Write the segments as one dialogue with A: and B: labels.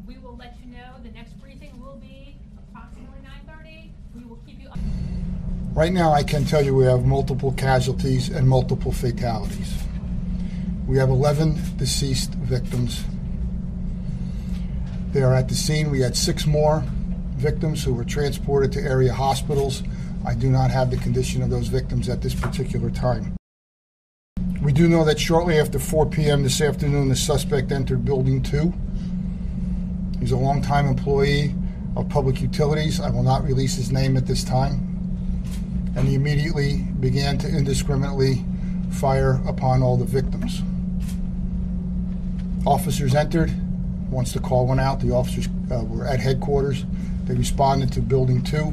A: We will let you know. The next briefing will be approximately 9:30. We will keep you up.
B: Right now, I can tell you we have multiple casualties and multiple fatalities. We have 11 deceased victims. They are at the scene. We had 6 more victims who were transported to area hospitals. I do not have the condition of those victims at this particular time. We do know that shortly after 4 p.m. this afternoon, the suspect entered Building 2. He's a longtime employee of Public Utilities. I will not release his name at this time. And he immediately began to indiscriminately fire upon all the victims. Officers entered. Once the call went out, the officers were at headquarters. They responded to Building 2.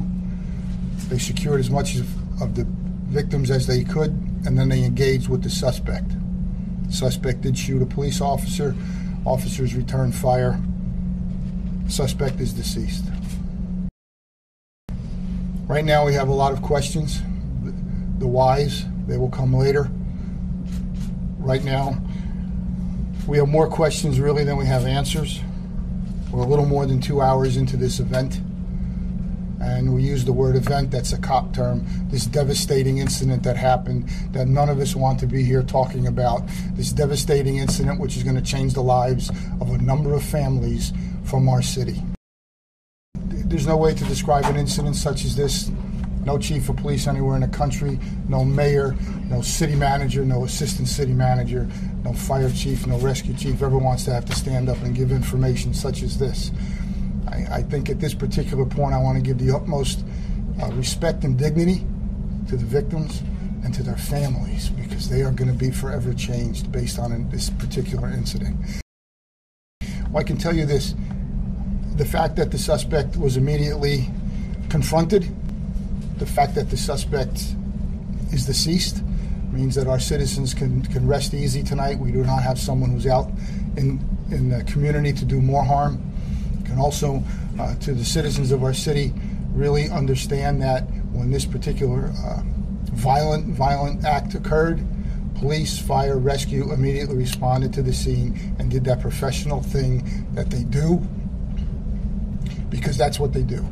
B: They secured as much of the victims as they could, and then they engaged with the suspect. The suspect did shoot a police officer. Officers returned fire. The suspect is deceased. Right now we have a lot of questions. The whys, they will come later. Right now, we have more questions really than we have answers. We're a little more than 2 hours into this event. And we use the word event, that's a cop term, this devastating incident that happened that none of us want to be here talking about. This devastating incident which is going to change the lives of a number of families from our city. There's no way to describe an incident such as this. No chief of police anywhere in the country, no mayor, no city manager, no assistant city manager, no fire chief, no rescue chief ever wants to have to stand up and give information such as this. I think at this particular point I want to give the utmost respect and dignity to the victims and to their families, because they are going to be forever changed based on this particular incident. Well, I can tell you this, the fact that the suspect was immediately confronted, the fact that the suspect is deceased means that our citizens can rest easy tonight. We do not have someone who's out in the community to do more harm. And also to the citizens of our city, really understand that when this particular violent act occurred, police, fire, rescue immediately responded to the scene and did that professional thing that they do, because that's what they do.